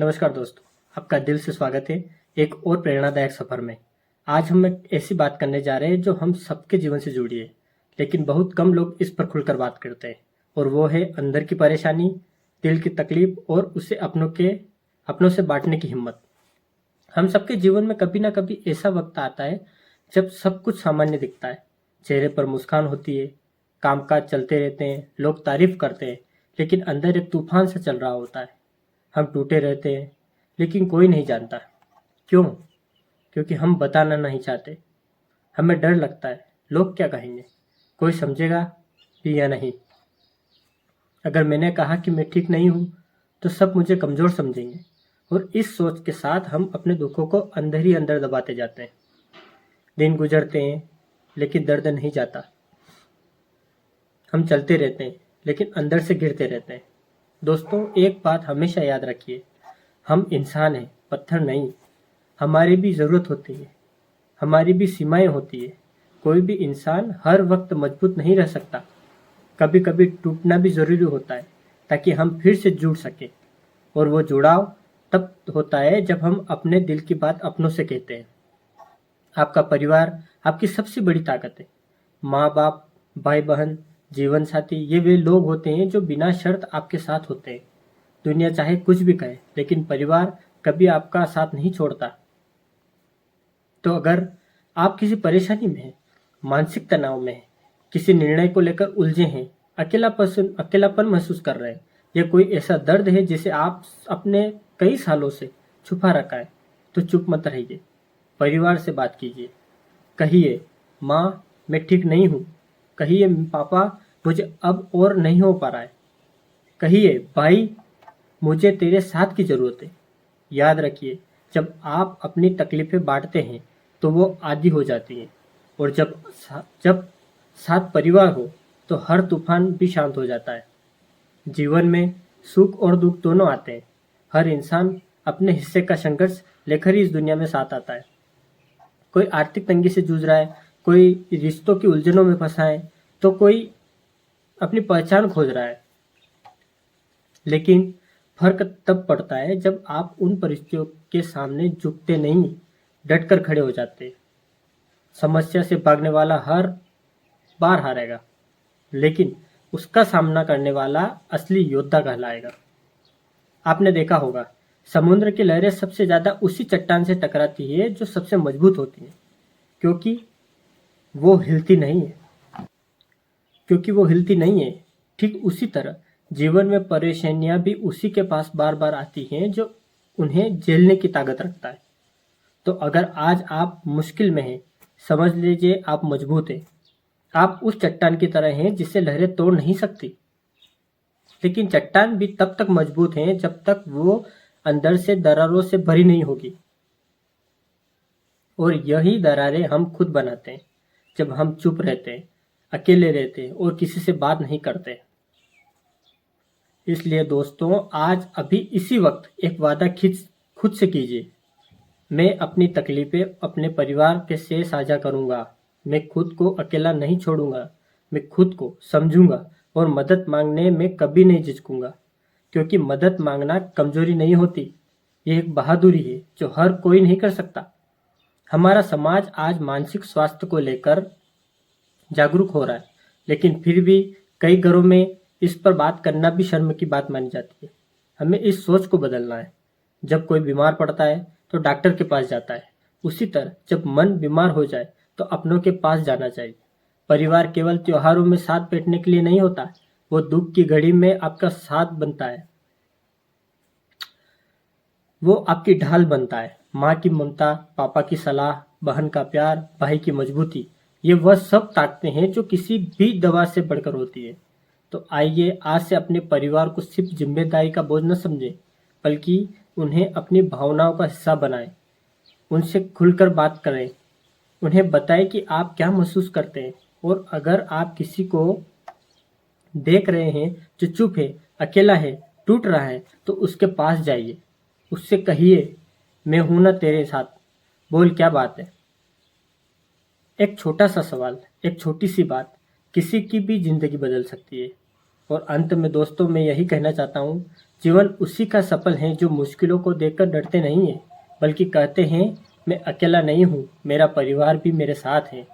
नमस्कार दोस्तों, आपका दिल से स्वागत है एक और प्रेरणादायक सफर में। आज हम एक ऐसी बात करने जा रहे हैं जो हम सबके जीवन से जुड़ी है, लेकिन बहुत कम लोग इस पर खुलकर बात करते हैं। और वो है अंदर की परेशानी, दिल की तकलीफ और उसे अपनों से बांटने की हिम्मत। हम सबके जीवन में कभी ना कभी ऐसा वक्त आता है जब सब कुछ सामान्य दिखता है। चेहरे पर मुस्कान होती है, कामकाज चलते रहते हैं, लोग तारीफ करते हैं, लेकिन अंदर एक तूफान सा चल रहा होता है। हम टूटे रहते हैं, लेकिन कोई नहीं जानता क्यों। क्योंकि हम बताना नहीं चाहते। हमें डर लगता है, लोग क्या कहेंगे, कोई समझेगा भी या नहीं। अगर मैंने कहा कि मैं ठीक नहीं हूँ तो सब मुझे कमज़ोर समझेंगे। और इस सोच के साथ हम अपने दुखों को अंदर ही अंदर दबाते जाते हैं। दिन गुजरते हैं, लेकिन दर्द नहीं जाता। हम चलते रहते हैं, लेकिन अंदर से गिरते रहते हैं। दोस्तों, एक बात हमेशा याद रखिए, हम इंसान हैं, पत्थर नहीं। हमारी भी ज़रूरत होती है, हमारी भी सीमाएं होती है। कोई भी इंसान हर वक्त मजबूत नहीं रह सकता। कभी कभी टूटना भी ज़रूरी होता है, ताकि हम फिर से जुड़ सकें। और वो जुड़ाव तब होता है जब हम अपने दिल की बात अपनों से कहते हैं। आपका परिवार आपकी सबसे बड़ी ताकत है। माँ बाप, भाई बहन, जीवन साथी, ये वे लोग होते हैं जो बिना शर्त आपके साथ होते हैं। दुनिया चाहे कुछ भी कहे, लेकिन परिवार कभी आपका साथ नहीं छोड़ता। तो अगर आप किसी परेशानी में हैं, मानसिक तनाव में हैं, किसी निर्णय को लेकर उलझे हैं, अकेलापन महसूस कर रहे हैं, या कोई ऐसा दर्द है जिसे आप अपने कई सालों से छुपा रखा है, तो चुप मत रहिए। परिवार से बात कीजिए। कहिए, माँ मैं ठीक नहीं हूँ। कहिए, पापा मुझे अब और नहीं हो पा रहा है। कहिए, भाई मुझे तेरे साथ की ज़रूरत है। याद रखिए, जब आप अपनी तकलीफ़ें बांटते हैं तो वो आधी हो जाती हैं। और जब साथ परिवार हो तो हर तूफान भी शांत हो जाता है। जीवन में सुख और दुख दोनों आते हैं। हर इंसान अपने हिस्से का संघर्ष लेकर ही इस दुनिया में साथ आता है। कोई आर्थिक तंगी से जूझ रहा है, कोई रिश्तों की उलझनों में फंसा है, तो कोई अपनी पहचान खोज रहा है। लेकिन फर्क तब पड़ता है जब आप उन परिस्थितियों के सामने झुकते नहीं, डटकर खड़े हो जाते। समस्या से भागने वाला हर बार हारेगा, लेकिन उसका सामना करने वाला असली योद्धा कहलाएगा। आपने देखा होगा, समुद्र की लहरें सबसे ज्यादा उसी चट्टान से टकराती है जो सबसे मजबूत होती है, क्योंकि वो हिलती नहीं है क्योंकि वो हिलती नहीं है। ठीक उसी तरह जीवन में परेशानियां भी उसी के पास बार बार आती हैं जो उन्हें झेलने की ताकत रखता है। तो अगर आज आप मुश्किल में हैं, समझ लीजिए आप मजबूत हैं। आप उस चट्टान की तरह हैं जिसे लहरें तोड़ नहीं सकती। लेकिन चट्टान भी तब तक मजबूत है जब तक वो अंदर से दरारों से भरी नहीं होगी। और यही दरारें हम खुद बनाते हैं जब हम चुप रहते हैं, अकेले रहते हैं और किसी से बात नहीं करते। इसलिए दोस्तों, आज अभी इसी वक्त एक वादा खुद से कीजिए। मैं अपनी तकलीफें अपने परिवार के से साझा करूंगा। मैं खुद को अकेला नहीं छोड़ूंगा। मैं खुद को समझूंगा और मदद मांगने में कभी नहीं झिझकूंगा। क्योंकि मदद मांगना कमजोरी नहीं होती, यह एक बहादुरी है जो हर कोई नहीं कर सकता। हमारा समाज आज मानसिक स्वास्थ्य को लेकर जागरूक हो रहा है, लेकिन फिर भी कई घरों में इस पर बात करना भी शर्म की बात मानी जाती है। हमें इस सोच को बदलना है। जब कोई बीमार पड़ता है तो डॉक्टर के पास जाता है, उसी तरह जब मन बीमार हो जाए तो अपनों के पास जाना चाहिए। परिवार केवल त्योहारों में साथ बैठने के लिए नहीं होता, वो दुख की घड़ी में आपका साथ बनता है। वो आपकी ढाल बनता है। माँ की ममता, पापा की सलाह, बहन का प्यार, भाई की मजबूती, ये वह सब ताकतें हैं जो किसी भी दवा से बढ़कर होती है। तो आइए आज से अपने परिवार को सिर्फ जिम्मेदारी का बोझ न समझें, बल्कि उन्हें अपनी भावनाओं का हिस्सा बनाएं। उनसे खुलकर बात करें, उन्हें बताएं कि आप क्या महसूस करते हैं। और अगर आप किसी को देख रहे हैं जो चुप है, अकेला है, टूट रहा है, तो उसके पास जाइए। उससे कहिए, मैं हूं ना तेरे साथ, बोल क्या बात है। एक छोटा सा सवाल, एक छोटी सी बात किसी की भी जिंदगी बदल सकती है। और अंत में दोस्तों, मैं यही कहना चाहता हूँ, जीवन उसी का सफल है जो मुश्किलों को देखकर डरते नहीं है, बल्कि कहते हैं मैं अकेला नहीं हूँ, मेरा परिवार भी मेरे साथ है।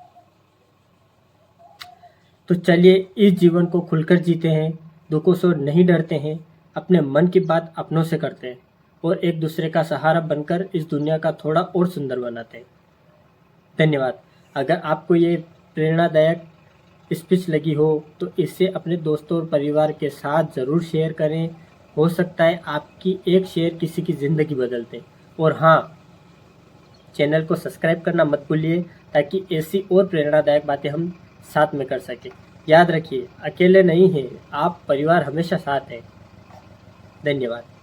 तो चलिए इस जीवन को खुलकर जीते हैं, दुखों से नहीं डरते हैं, अपने मन की बात अपनों से करते हैं और एक दूसरे का सहारा बनकर इस दुनिया का थोड़ा और सुंदर बनाते हैं। धन्यवाद। अगर आपको ये प्रेरणादायक स्पीच लगी हो तो इसे अपने दोस्तों और परिवार के साथ ज़रूर शेयर करें। हो सकता है आपकी एक शेयर किसी की ज़िंदगी बदल दे। और हाँ, चैनल को सब्सक्राइब करना मत भूलिए ताकि ऐसी और प्रेरणादायक बातें हम साथ में कर सकें। याद रखिए, अकेले नहीं हैं आप, परिवार हमेशा साथ है। धन्यवाद।